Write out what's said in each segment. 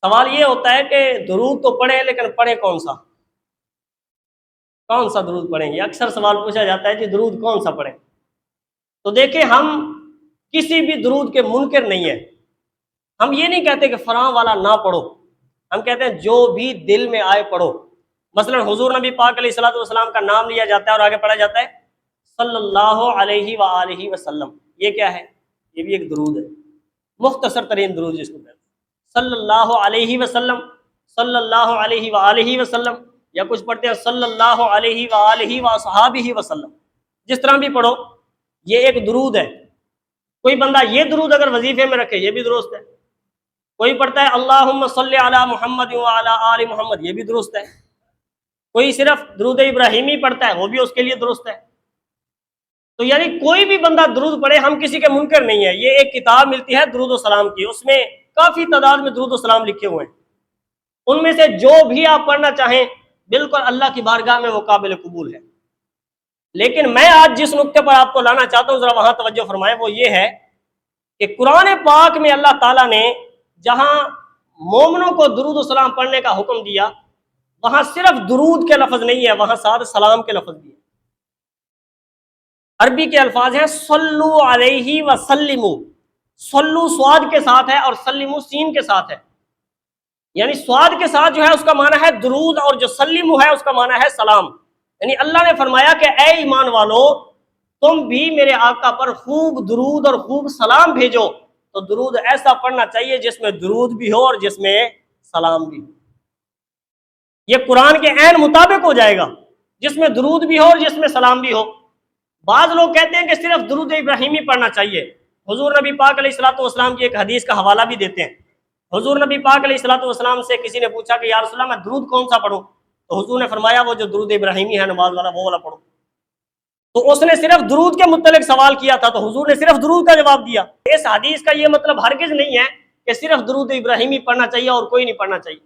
سوال یہ ہوتا ہے کہ درود تو پڑھیں لیکن پڑھیں کون سا درود پڑھیں گے؟ اکثر سوال پوچھا جاتا ہے جی درود کون سا پڑھیں؟ تو دیکھیں، ہم کسی بھی درود کے منکر نہیں ہیں۔ ہم یہ نہیں کہتے کہ فلاں والا نہ پڑھو، ہم کہتے ہیں جو بھی دل میں آئے پڑھو۔ مثلا حضور نبی پاک علیہ الصلوۃ والسلام کا نام لیا جاتا ہے اور آگے پڑھا جاتا ہے صلی اللہ علیہ وآلہ وسلم۔ یہ کیا ہے؟ یہ بھی ایک درود ہے، مختصر ترین درود جس کو کہتے ہیں صلی اللہ علیہ وسلم، صلی اللہ علیہ وآلہ وسلم، یا کچھ پڑھتے ہیں صلی اللہ علیہ وآلہ وصحابہ وسلم۔ جس طرح بھی پڑھو یہ ایک درود ہے۔ کوئی بندہ یہ درود اگر وظیفے میں رکھے یہ بھی درست ہے۔ کوئی پڑھتا ہے اللہم صلی علی محمد وعلی آل محمد، یہ بھی درست ہے۔ کوئی صرف درود ابراہیمی پڑھتا ہے وہ بھی اس کے لیے درست ہے۔ تو یعنی کوئی بھی بندہ درود پڑھے، ہم کسی کے منکر نہیں ہے۔ یہ ایک کتاب ملتی ہے درود و سلام کی، اس میں کافی تعداد میں درود و سلام لکھے ہوئے ہیں، ان میں سے جو بھی آپ پڑھنا چاہیں بالکل اللہ کی بارگاہ میں وہ قابل قبول ہے۔ لیکن میں آج جس نقطے پر آپ کو لانا چاہتا ہوں ذرا وہاں توجہ فرمائیں، وہ یہ ہے کہ قرآن پاک میں اللہ تعالیٰ نے جہاں مومنوں کو درود و سلام پڑھنے کا حکم دیا، وہاں صرف درود کے لفظ نہیں ہے، وہاں ساتھ سلام کے لفظ بھی ہے۔ عربی کے الفاظ ہیں صلو علیہ وسلمو، صلو سواد کے ساتھ ہے اور سلمو سین کے ساتھ ہے، یعنی سواد کے ساتھ جو ہے اس کا معنی ہے درود، اور جو سلمو ہے اس کا معنی ہے سلام۔ یعنی اللہ نے فرمایا کہ اے ایمان والو، تم بھی میرے آقا پر خوب درود اور خوب سلام بھیجو۔ تو درود ایسا پڑھنا چاہیے جس میں درود بھی ہو اور جس میں سلام بھی ہو۔ یہ قرآن کے عین مطابق ہو جائے گا، جس میں درود بھی ہو اور جس میں سلام بھی ہو۔ بعض لوگ کہتے ہیں کہ صرف درود ابراہیمی پڑھنا چاہیے۔ حضور نبی پاک علیہ الصلوۃ والسلام کی ایک حدیث کا حوالہ بھی دیتے ہیں۔ حضور نبی پاک علیہ الصلوۃ والسلام سے کسی نے پوچھا کہ یا رسول اللہ میں درود کون سا پڑھوں؟ تو حضور نے فرمایا وہ جو درود ابراہیمی ہے نماز والا وہ والا پڑھو۔ تو اس نے صرف درود کے متعلق سوال کیا تھا تو حضور نے صرف درود کا جواب دیا۔ اس حدیث کا یہ مطلب ہرگز نہیں ہے کہ صرف درود ابراہیمی پڑھنا چاہیے اور کوئی نہیں پڑھنا چاہیے۔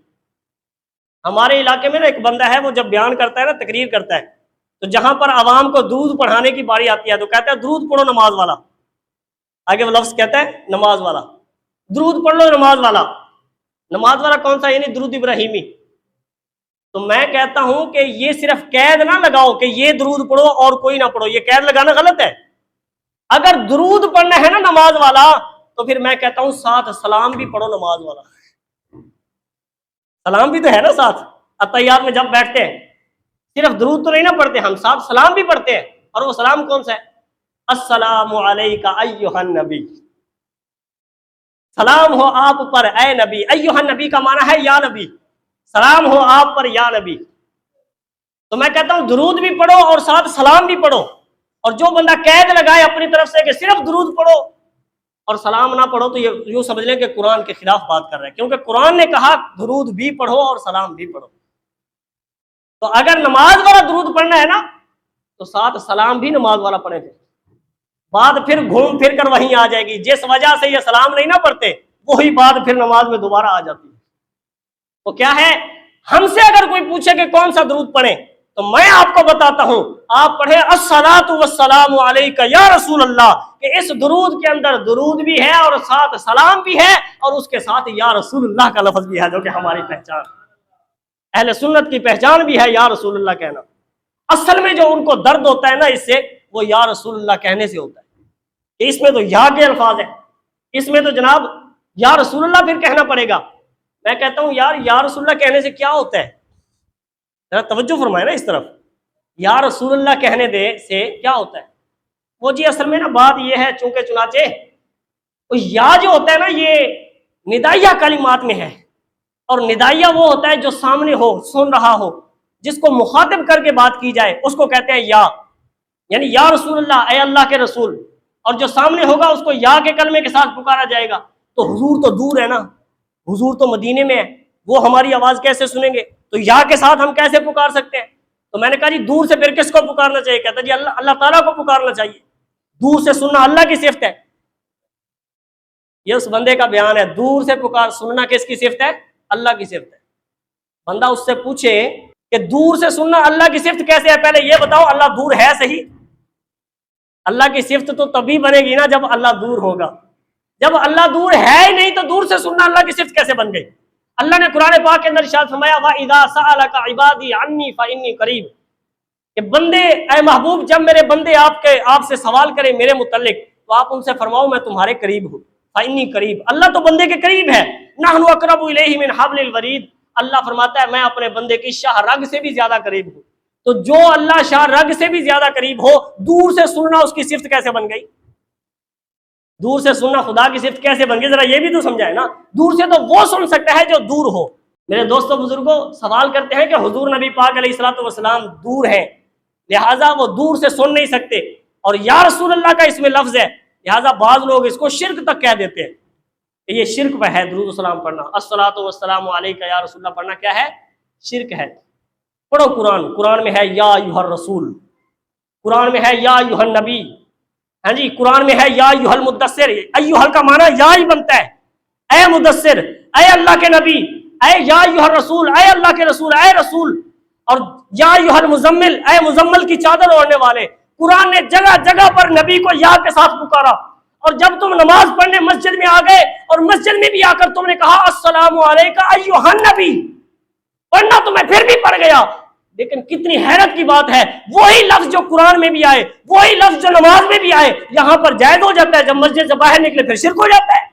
ہمارے علاقے میں نا ایک بندہ ہے، وہ جب بیان کرتا ہے نا، تقریر کرتا ہے، تو جہاں پر عوام کو درود پڑھانے کی باری آتی ہے تو کہتا ہے درود پڑھو نماز والا، آگے وہ لفظ کہتا ہے نماز والا، درود پڑھ لو نماز والا۔ نماز والا کون سا؟ یعنی درود ابراہیمی۔ تو میں کہتا ہوں کہ یہ صرف قید نہ لگاؤ کہ یہ درود پڑھو اور کوئی نہ پڑھو، یہ قید لگانا غلط ہے۔ اگر درود پڑھنا ہے نا نماز والا تو پھر میں کہتا ہوں ساتھ سلام بھی پڑھو نماز والا۔ سلام بھی تو ہے نا ساتھ، اتحیات میں جب بیٹھتے ہیں صرف درود تو نہیں نہ پڑھتے، ہم ساتھ سلام بھی پڑھتے ہیں۔ اور وہ سلام کون سا ہے؟ السلام علیکہ ایھا النبی، سلام ہو آپ پر اے نبی۔ ایھا النبی کا معنی ہے یا نبی، سلام ہو آپ پر یا نبی۔ تو میں کہتا ہوں درود بھی پڑھو اور ساتھ سلام بھی پڑھو۔ اور جو بندہ قید لگائے اپنی طرف سے کہ صرف درود پڑھو اور سلام نہ پڑھو تو یہ یوں سمجھ لیں کہ قرآن کے خلاف بات کر رہے ہیں، کیونکہ قرآن نے کہا درود بھی پڑھو اور سلام بھی پڑھو۔ تو اگر نماز والا درود پڑھنا ہے نا تو ساتھ سلام بھی نماز والا پڑھے تھے۔ بات پھر گھوم پھر کر وہیں آ جائے گی، جس وجہ سے یہ سلام نہیں نہ پڑھتے وہی بات پھر نماز میں دوبارہ آ جاتی ہے۔ تو کیا ہے، ہم سے اگر کوئی پوچھے کہ کون سا درود پڑھیں تو میں آپ کو بتاتا ہوں آپ پڑھیں الصلاۃ والسلام علیک یا رسول اللہ، کہ اس درود کے اندر درود بھی ہے اور ساتھ سلام بھی ہے اور اس کے ساتھ یا رسول اللہ کا لفظ بھی ہے، جو کہ ہماری پہچان، اہل سنت کی پہچان بھی ہے یا رسول اللہ کہنا۔ اصل میں جو ان کو درد ہوتا ہے نا اس سے، وہ یا رسول اللہ کہنے سے ہوتا ہے کہ اس میں تو یا کے الفاظ ہیں، اس میں تو جناب یا رسول اللہ پھر کہنا پڑے گا۔ میں کہتا ہوں یار یا رسول اللہ کہنے سے کیا ہوتا ہے؟ ذرا توجہ فرمائے نا اس طرف، یا رسول اللہ کہنے دے سے کیا ہوتا ہے؟ وہ جی اصل میں نا بات یہ ہے، چونکہ چنانچہ یا جو ہوتا ہے نا یہ ندائیہ کلمات میں ہے، اور ندائیہ وہ ہوتا ہے جو سامنے ہو، سن رہا ہو، جس کو مخاطب کر کے بات کی جائے اس کو کہتے ہیں یا، یعنی یا رسول اللہ، اے اللہ کے رسول، اور جو سامنے ہوگا اس کو یا کے کلمے کے ساتھ پکارا جائے گا۔ تو حضور تو دور ہے نا، حضور تو مدینے میں ہے، وہ ہماری آواز کیسے سنیں گے؟ تو یا کے ساتھ ہم کیسے پکار سکتے ہیں؟ تو میں نے کہا جی دور سے پھر کس کو پکارنا چاہیے؟ کہتا جی اللہ تعالیٰ کو پکارنا چاہیے، دور سے سننا اللہ کی صفت ہے۔ یہ اس بندے کا بیان ہے، دور سے سننا کس کی صفت ہے؟ اللہ کی صفت ہے۔ بندہ اس سے پوچھے کہ دور سے سننا اللہ کی صفت کیسے ہے، پہلے یہ بتاؤ اللہ دور ہے صحیح؟ اللہ کی صفت تو تبھی بنے گی نا جب اللہ دور ہوگا، جب اللہ دور ہے ہی نہیں تو دور سے سننا اللہ کی صفت کیسے بن گئی؟ اللہ نے قرآن پاک کے اندر ارشاد فرمایا وَإِذَا سَأَلَكَ عِبَادِي عَنِّي فَإِنِّي قَرِيبٌ، کہ بندے، اے محبوب، جب میرے بندے آپ سے سوال کریں میرے متعلق تو آپ ان سے فرماؤ میں تمہارے قریب ہوں، فَإِنِّي قریب، اللہ تو بندے کے قریب ہے، نَحْنُ أَقْرَبُ إِلَيْهِ مِنْ حَبْلِ الْوَرِيدِ، اللہ فرماتا ہے میں اپنے بندے کی شاہ رگ سے بھی زیادہ قریب ہوں۔ تو جو اللہ شاہ رگ سے بھی زیادہ قریب ہو، دور سے سننا اس کی صفت کیسے بن گئی؟ دور سے سننا خدا کی صفت کیسے بن گئی؟ ذرا یہ بھی تو سمجھائے نا، دور سے تو وہ سن سکتا ہے جو دور ہو۔ میرے دوستوں بزرگوں، سوال کرتے ہیں کہ حضور نبی پاک علیہ الصلوۃ والسلام دور ہیں، لہٰذا وہ دور سے سن نہیں سکتے، اور یا رسول اللہ کا اس میں لفظ ہے، لہٰذا بعض لوگ اس کو شرک تک کہہ دیتے ہیں کہ یہ شرک پہ ہے درود السلام پڑھنا، الصلاۃ والسلام علیک یا رسول اللہ پڑھنا کیا ہے؟ شرک ہے۔ پڑھو قرآن میں ہے یا ایھا الرسول، قرآن میں ہے یا ایھا النبی، ہاں جی، قرآن میں ہے یا ایھا المدثر، ایھا کا معنی یا ہی بنتا ہے، اے مدثر، اے اللہ کے نبی، اے یا ایھا الرسول، اے اللہ کے رسول، اے رسول، اور یا ایھا المزمل، اے مزمل کی چادر اوڑھنے والے۔ قرآن نے جگہ جگہ پر نبی کو یا کے ساتھ پکارا، اور جب تم نماز پڑھنے مسجد میں آ گئے اور مسجد میں بھی آ کر تم نے کہا السلام علیکم ایھا النبی، پڑھنا تو میں پھر بھی پڑھ گیا، لیکن کتنی حیرت کی بات ہے، وہی لفظ جو قرآن میں بھی آئے، وہی لفظ جو نماز میں بھی آئے، یہاں پر جائز ہو جاتا ہے، جب مسجد سے باہر نکلے پھر شرک ہو جاتا ہے۔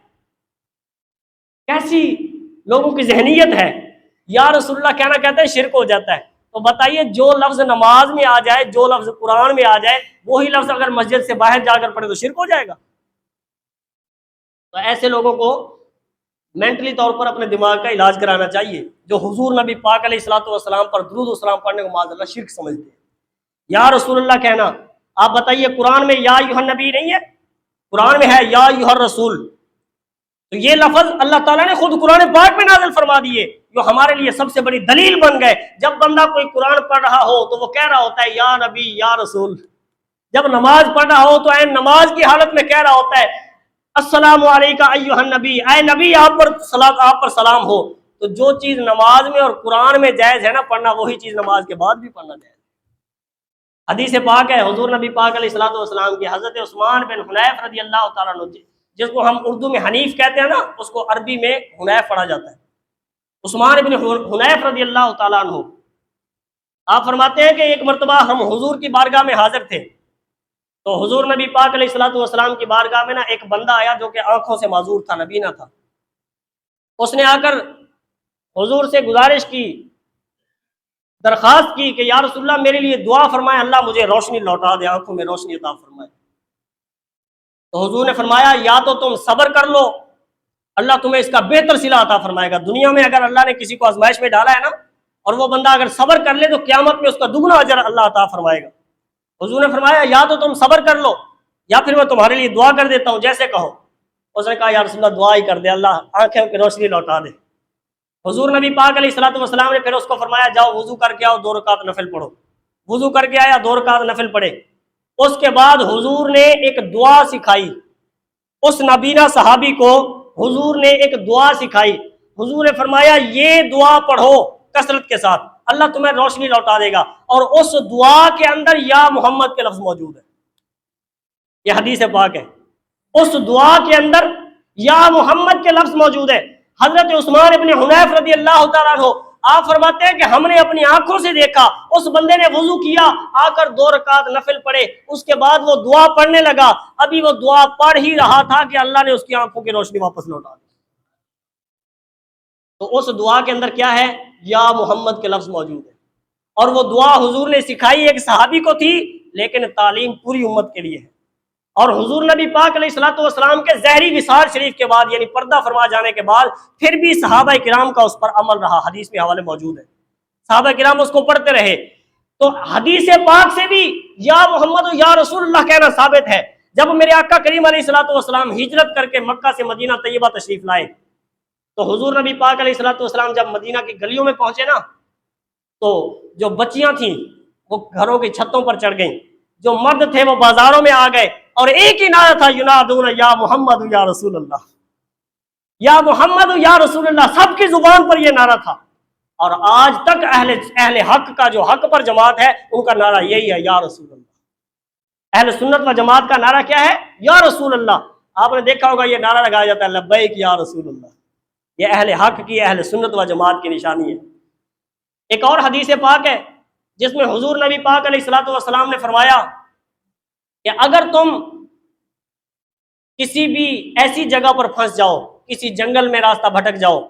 کیسی لوگوں کی ذہنیت ہے، یا رسول اللہ کہنا کہتے ہیں شرک ہو جاتا ہے۔ تو بتائیے، جو لفظ نماز میں آ جائے، جو لفظ قرآن میں آ جائے، وہی لفظ اگر مسجد سے باہر جا کر پڑھے تو شرک ہو جائے گا؟ تو ایسے لوگوں کو مینٹلی طور پر اپنے دماغ کا علاج کرانا چاہیے، جو حضور نبی پاک علیہ الصلوۃ والسلام پر درود و سلام پڑھنے کو معاذ اللہ شرک سمجھتے ہیں۔ یا رسول اللہ کہنا، آپ بتائیے قرآن میں یا ایھا النبی نہیں ہے، قرآن میں ہے یا ایھا الرسول، تو یہ لفظ اللہ تعالیٰ نے خود قرآن پاک میں نازل فرما دیے، جو ہمارے لیے سب سے بڑی دلیل بن گئے۔ جب بندہ کوئی قرآن پڑھ رہا ہو تو وہ کہہ رہا ہوتا ہے یا نبی یا رسول، جب نماز پڑھ رہا ہو تو عین نماز کی حالت میں کہہ رہا ہوتا ہے السلام علیکم ایھا النبی، اے نبی آپ پر سلام ہو۔ تو جو چیز نماز میں اور قرآن میں جائز ہے نا پڑھنا، وہی چیز نماز کے بعد بھی پڑھنا جائز ہے۔ حدیث پاک ہے حضور نبی پاک علیہ الصلوۃ والسلام کی، حضرت عثمان بن حنیف رضی اللہ تعالیٰ عنہ، جس کو ہم اردو میں حنیف کہتے ہیں نا، اس کو عربی میں حنیف پڑھا جاتا ہے، عثمان بن حنیف رضی اللہ تعالیٰ عنہ، آپ فرماتے ہیں کہ ایک مرتبہ ہم حضور کی بارگاہ میں حاضر تھے، تو حضور نبی پاک علیہ الصلوۃ والسلام کی بارگاہ میں نا ایک بندہ آیا جو کہ آنکھوں سے معذور تھا، نبینا تھا۔ اس نے آ کر حضور سے گزارش کی، درخواست کی کہ یا رسول اللہ میرے لیے دعا فرمائے، اللہ مجھے روشنی لوٹا دے، آنکھوں میں روشنی عطا فرمائے۔ تو حضور نے فرمایا یا تو تم صبر کر لو، اللہ تمہیں اس کا بہتر صلہ عطا فرمائے گا۔ دنیا میں اگر اللہ نے کسی کو آزمائش میں ڈالا ہے نا، اور وہ بندہ اگر صبر کر لے تو قیامت میں اس کا دگنا اجر اللہ عطا فرمائے گا۔ حضور نے فرمایا یا تو تم صبر کر لو یا پھر میں تمہارے لیے دعا کر دیتا ہوں، جیسے کہو۔ اس نے کہا یا رسول اللہ دعا ہی کر دے، اللہ آنکھیں کی روشنی لوٹا دے۔ حضور نبی پاک علیہ الصلوۃ والسلام نے پھر اس کو فرمایا جاؤ وضو کر کے آؤ، 2 رکعت نفل پڑھو۔ وضو کر کے آیا، 2 رکعت نفل پڑھے۔ اس کے بعد حضور نے ایک دعا سکھائی، اس نبینا صحابی کو حضور نے ایک دعا سکھائی۔ حضور نے فرمایا یہ دعا پڑھو کثرت کے ساتھ، اللہ تمہیں روشنی لوٹا دے گا، اور اس دعا کے اندر یا محمد کے لفظ موجود ہے، یہ حدیث پاک ہے، اس دعا کے اندر یا محمد کے لفظ موجود ہے۔ حضرت عثمان ابن حنیف رضی اللہ تعالیٰ عنہ آپ فرماتے ہیں کہ ہم نے اپنی آنکھوں سے دیکھا اس بندے نے وضو کیا، آ کر 2 رکعت نفل پڑھے، اس کے بعد وہ دعا پڑھنے لگا، ابھی وہ دعا پڑھ ہی رہا تھا کہ اللہ نے اس کی آنکھوں کی روشنی واپس لوٹا دی۔ تو اس دعا کے اندر کیا ہے؟ یا محمد کے لفظ موجود ہے، اور وہ دعا حضور نے سکھائی ایک صحابی کو تھی، لیکن تعلیم پوری امت کے لیے ہے۔ اور حضور نبی پاک علیہ الصلوۃ والسلام کے ظہری وصال شریف کے بعد، یعنی پردہ فرما جانے کے بعد، پھر بھی صحابہ کرام کا اس پر عمل رہا، حدیث میں حوالے موجود ہے، صحابہ کرام اس کو پڑھتے رہے۔ تو حدیث پاک سے بھی یا محمد یا رسول اللہ کہنا ثابت ہے۔ جب میرے آقا کریم علیہ الصلوۃ والسلام ہجرت کر کے مکہ سے مدینہ طیبہ تشریف لائے، تو حضور نبی پاک علیہ الصلوۃ والسلام جب مدینہ کی گلیوں میں پہنچے نا، تو جو بچیاں تھیں وہ گھروں کی چھتوں پر چڑھ گئیں، جو مرد تھے وہ بازاروں میں آ گئے، اور ایک ہی نعرہ تھا ینادون یا محمد یا رسول اللہ، یا محمد یا رسول اللہ، سب کی زبان پر یہ نعرہ تھا۔ اور آج تک اہل حق کا جو حق پر جماعت ہے ان کا نعرہ یہی ہے، یا رسول اللہ۔ اہل سنت و جماعت کا نعرہ کیا ہے؟ یا رسول اللہ۔ آپ نے دیکھا ہوگا یہ نعرہ لگایا جاتا ہے لبیک یا رسول اللہ، یہ اہل حق کی، اہل سنت و جماعت کی نشانی ہے۔ ایک اور حدیث پاک ہے جس میں حضور نبی پاک علیہ الصلوۃ والسلام نے فرمایا کہ اگر تم کسی بھی ایسی جگہ پر پھنس جاؤ، کسی جنگل میں راستہ بھٹک جاؤ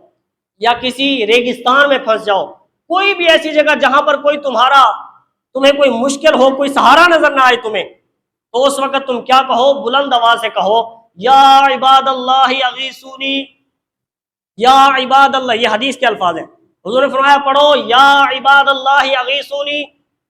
یا کسی ریگستان میں پھنس جاؤ، کوئی بھی ایسی جگہ جہاں پر تمہیں کوئی مشکل ہو، کوئی سہارا نظر نہ آئے تمہیں، تو اس وقت تم کیا کہو؟ بلند آواز سے کہو یا عباد اللہ اغیثونی، یا عباد اللہ۔ یہ حدیث کے الفاظ ہیں، حضور نے فرمایا پڑھو یا عباد اللہ اغیثونی،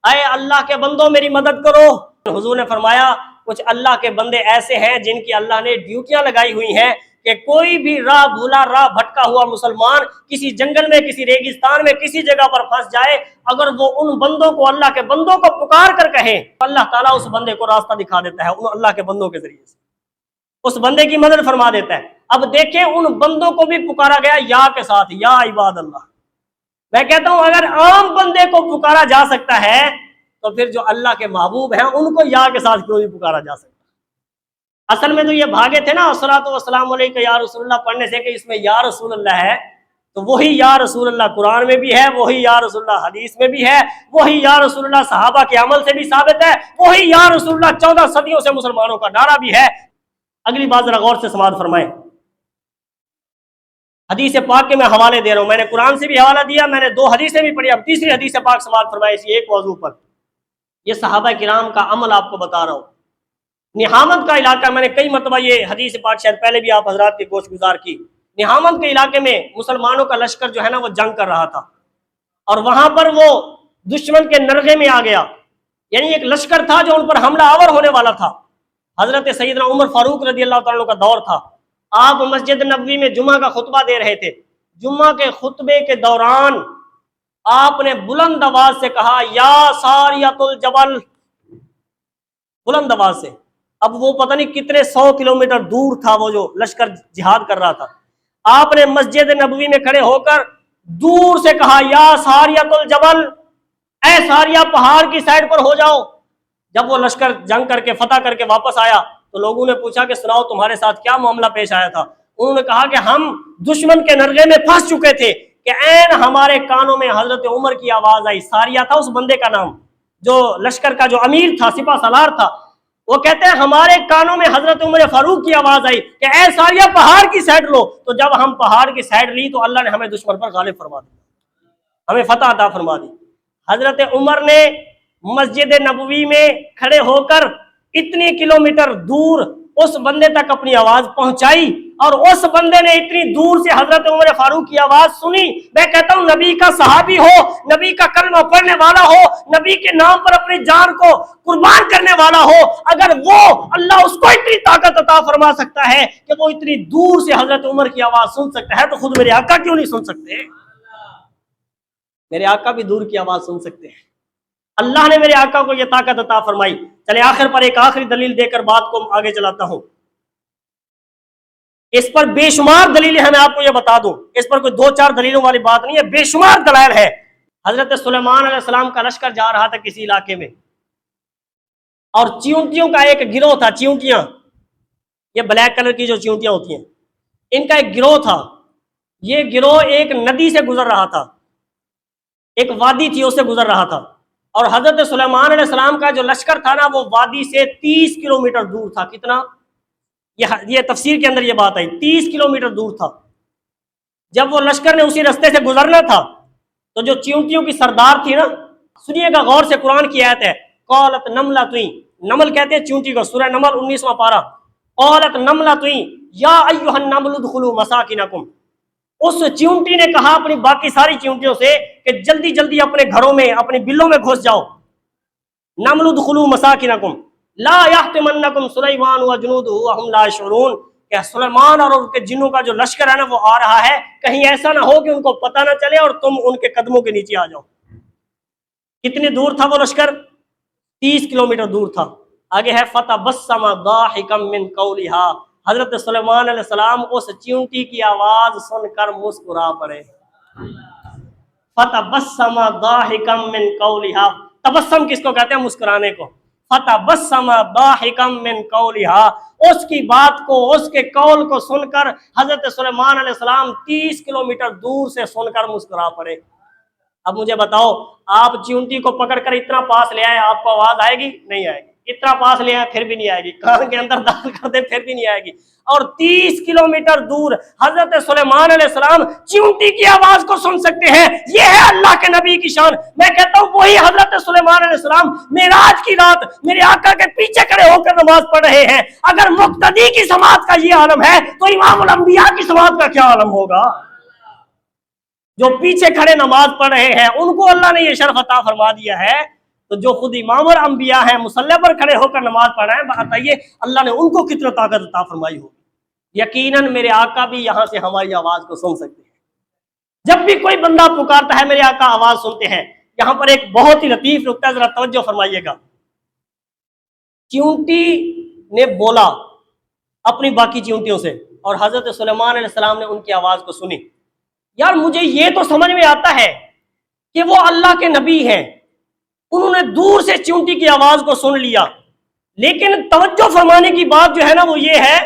اے اللہ کے بندوں میری مدد کرو۔ حضور نے فرمایا کچھ اللہ کے بندے ایسے ہیں جن کی اللہ نے ڈیوٹیاں لگائی ہوئی ہیں کہ کوئی بھی راہ بھولا، راہ بھٹکا ہوا مسلمان کسی جنگل میں، کسی ریگستان میں، کسی جگہ پر پھنس جائے، اگر وہ ان بندوں کو، اللہ کے بندوں کو پکار کر کہے، اللہ تعالیٰ اس بندے کو راستہ دکھا دیتا ہے، ان اللہ کے بندوں کے ذریعے سے اس بندے کی مدد فرما دیتا ہے۔ اب دیکھیں ان بندوں کو بھی پکارا گیا یا کے ساتھ، یا عباد اللہ۔ میں کہتا ہوں اگر عام بندے کو پکارا جا سکتا ہے تو پھر جو اللہ کے محبوب ہیں ان کو یا کے ساتھ کیوں نہیں پکارا جا سکتا؟ اصل میں تو یہ بھاگے تھے نا الصلوۃ والسلام علیک یا رسول اللہ پڑھنے سے کہ اس میں یا رسول اللہ ہے، تو وہی یا رسول اللہ قرآن میں بھی ہے، وہی یا رسول اللہ حدیث میں بھی ہے، وہی یا رسول اللہ صحابہ کے عمل سے بھی ثابت ہے، وہی یا رسول اللہ 14 صدیوں سے مسلمانوں کا نعرہ بھی ہے۔ اگلی بات ذرا غور سے سماعت فرمائیں، حدیث پاک کے میں حوالے دے رہا ہوں، میں نے قرآن سے بھی حوالہ دیا، میں نے 2 حدیثیں بھی پڑھی، اب تیسری حدیث پاک سماعت فرمائیں اسی ایک موضوع پر۔ یہ صحابہ کرام کا عمل آپ کو بتا رہا ہوں۔ نہامند کا علاقہ، میں نے کئی مرتبہ یہ حدیث پاک شاید پہلے بھی آپ حضرات کی گوش گزار کی، نہامند کے علاقے میں مسلمانوں کا لشکر جو ہے نا وہ جنگ کر رہا تھا، اور وہاں پر وہ دشمن کے نرغے میں آ گیا، یعنی ایک لشکر تھا جو ان پر حملہ آور ہونے والا تھا۔ حضرت سیدنا عمر فاروق رضی اللہ تعالیٰ عنہ کا دور تھا، آپ مسجد نبوی میں جمعہ کا خطبہ دے رہے تھے۔ جمعہ کے خطبے کے دوران آپ نے بلند آواز سے کہا یا ساریۃ الجبل، بلند آواز سے۔ اب وہ پتہ نہیں کتنے 100 کلومیٹر دور تھا وہ جو لشکر جہاد کر رہا تھا، آپ نے مسجد نبوی میں کھڑے ہو کر دور سے کہا یا ساریۃ الجبل، اے ساریہ پہاڑ کی سائڈ پر ہو جاؤ۔ جب وہ لشکر جنگ کر کے فتح کر کے واپس آیا تو لوگوں نے پوچھا کہ سناؤ تمہارے ساتھ کیا معاملہ پیش آیا تھا؟ انہوں نے کہا کہ ہم دشمن کے نرغے میں پھنس چکے تھے کہ عین ہمارے کانوں میں حضرت عمر کی آواز آئی۔ ساریہ تھا اس بندے کا نام، جو لشکر کا جو امیر تھا، سپہ سالار تھا، وہ کہتے ہیں ہمارے کانوں میں حضرت عمر فاروق کی آواز آئی کہ اے ساریہ پہاڑ کی سائڈ لو۔ تو جب ہم پہاڑ کی سائڈ لی تو اللہ نے ہمیں دشمن پر غالب فرما دیا، ہمیں فتح عطا فرما دی۔ حضرت عمر نے مسجد نبوی میں کھڑے ہو کر اتنی کلومیٹر دور اس بندے تک اپنی آواز پہنچائی، اور اس بندے نے اتنی دور سے حضرت عمر فاروق کی آواز سنی۔ میں کہتا ہوں نبی کا صحابی ہو، نبی کا کلمہ پڑھنے والا ہو، نبی کے نام پر اپنی جان کو قربان کرنے والا ہو، اگر وہ اللہ اس کو اتنی طاقت عطا فرما سکتا ہے کہ وہ اتنی دور سے حضرت عمر کی آواز سن سکتا ہے، تو خود میرے آقا کیوں نہیں سن سکتے؟ میرے آقا بھی دور کی آواز سن سکتے ہیں۔ اللہ نے میرے آقا کو یہ طاقت عطا فرمائی۔ چلے آخر پر ایک آخری دلیل دے کر بات کو آگے چلاتا ہوں۔ اس پر بے شمار دلیلیں ہیں، میں آپ کو یہ بتا دوں، اس پر کوئی 2-4 دلیلوں والی بات نہیں ہے، بے شمار دلائل ہے۔ حضرت سلیمان علیہ السلام کا لشکر جا رہا تھا کسی علاقے میں، اور چیونٹیوں کا ایک گروہ تھا۔ چیونٹیاں، یہ بلیک کلر کی جو چیونٹیاں ہوتی ہیں، ان کا ایک گروہ تھا۔ یہ گروہ ایک ندی سے گزر رہا تھا، ایک وادی تھی اس سے گزر رہا تھا، اور حضرت سلیمان علیہ السلام کا جو لشکر تھا نا وہ وادی سے 30 کلومیٹر دور تھا۔ کتنا؟ یہ تفسیر کے اندر یہ بات آئی، 30 کلومیٹر دور تھا۔ جب وہ لشکر نے اسی رستے سے گزرنا تھا تو جو چیونٹیوں کی سردار تھی نا، سنیے گا غور سے، قرآن کی آیت ہے، قالت نملۃ، نمل کہتے ہیں چیونٹی کو، سورہ نمل 19واں پارہ، قالت نملۃ یا ایھا النمل ادخلوا مساکنکم۔ اس چیونٹی نے کہا اپنی باقی ساری چیونٹیوں سے کہ جلدی جلدی اپنے گھروں میں، اپنے بلوں میں گھس جاؤ۔ نمل ادخلوا مساکنکم لا یحطمنکم سلیمان وجنودہ وہم لا یشعرون، کہ سلیمان اور ان کے جنوں کا جو لشکر ہے نا وہ آ رہا ہے، کہیں ایسا نہ ہو کہ ان کو پتہ نہ چلے اور تم ان کے قدموں کے نیچے آ جاؤ۔ کتنی دور تھا وہ لشکر؟ 30 کلومیٹر دور تھا۔ آگے ہے فتبسم ضاحکا من قولھا، حضرت سلیمان علیہ السلام اس چیونٹی کی آواز سن کر مسکرا پڑے۔ فتبسم ضاحکا من قولھا، تبسم کس کو کہتے ہیں؟ مسکرانے کو۔ فتبسم ضاحکا من قولھا، اس کی بات کو، اس کے قول کو سن کر حضرت سلیمان علیہ السلام 30 کلومیٹر دور سے سن کر مسکرا پڑے۔ اب مجھے بتاؤ، آپ چیونٹی کو پکڑ کر اتنا پاس لے آئے، آپ کو آواز آئے گی؟ نہیں آئے گی۔ اتنا پاس لے آئے پھر بھی نہیں آئے گی، کان کے اندر داخل کر دے پھر بھی نہیں آئے گی۔ اور 30 کلومیٹر دور حضرت سلیمان علیہ السلام چیونٹی کی آواز کو سن سکتے ہیں، یہ ہے اللہ کے نبی کی شان۔ میں کہتا ہوں وہی حضرت سلیمان علیہ السلام معراج کی رات میرے آقا کے پیچھے کھڑے ہو کر نماز پڑھ رہے ہیں۔ اگر مقتدی کی سماعت کا یہ عالم ہے تو امام الانبیاء کی سماعت کا کیا عالم ہوگا؟ جو پیچھے کھڑے نماز پڑھ رہے ہیں ان کو اللہ نے یہ شرف عطا فرما دیا ہے، تو جو خود امام الانبیاء ہیں، مصلی پر کھڑے ہو کر نماز پڑھ رہے ہیں، بتائیے اللہ نے ان کو کتنا طاقت عطا فرمائی ہوگی۔ یقیناً میرے آقا بھی یہاں سے ہماری آواز کو سن سکتے ہیں۔ جب بھی کوئی بندہ پکارتا ہے میرے آقا آواز سنتے ہیں۔ یہاں پر ایک بہت ہی لطیف نکتہ ذرا توجہ فرمائیے گا۔ چیونٹی نے بولا اپنی باقی چیونٹیوں سے، اور حضرت سلیمان علیہ السلام نے ان کی آواز کو سنی۔ یار مجھے یہ تو سمجھ میں آتا ہے کہ وہ اللہ کے نبی ہیں، انہوں نے دور سے چیونٹی کی آواز کو سن لیا، لیکن توجہ فرمانے کی بات جو ہے نا وہ یہ ہے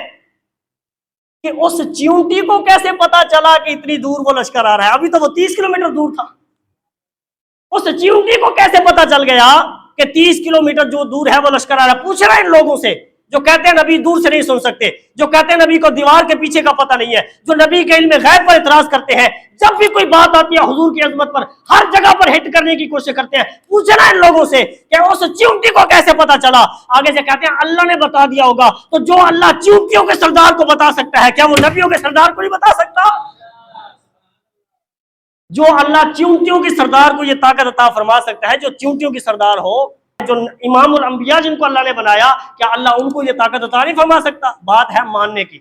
کہ اس چیونٹی کو کیسے پتا چلا کہ اتنی دور وہ لشکر آ رہا ہے؟ ابھی تو وہ 30 کلومیٹر دور تھا۔ اس چیونٹی کو کیسے پتا چل گیا کہ 30 کلومیٹر جو دور ہے وہ لشکر آ رہا ہے؟ پوچھ رہا ہے ان لوگوں سے جو کہتے ہیں نبی دور سے نہیں سن سکتے، جو کہتے ہیں نبی کو دیوار کے پیچھے کا پتہ نہیں ہے، جو نبی کے علم غیب پر اعتراض کرتے ہیں۔ جب بھی کوئی بات آتی ہے حضور کی عظمت پر ہر جگہ پر ہٹ کرنے کی کوشش کرتے ہیں۔ پوچھنا ان لوگوں سے کہ اس چیونٹی کو کیسے پتا چلا؟ آگے سے کہتے ہیں اللہ نے بتا دیا ہوگا۔ تو جو اللہ چیونٹیوں کے سردار کو بتا سکتا ہے، کیا وہ نبیوں کے سردار کو نہیں بتا سکتا؟ جو اللہ چیونٹیوں کی سردار کو یہ طاقت عطا فرما سکتا ہے، جو چیونٹیوں کی سردار ہو، جو امام الانبیاء جن کو اللہ نے بنایا، کیا اللہ ان کو یہ طاقت عطا نہیں فرما سکتا؟ بات ہے ماننے کی۔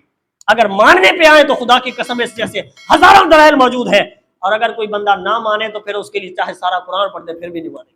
اگر ماننے پہ آئے تو خدا کی قسم اس جیسے ہزاروں دلائل موجود ہیں، اور اگر کوئی بندہ نہ مانے تو پھر اس کے لیے چاہے سارا قرآن پڑھ دے پھر بھی نہیں مانے۔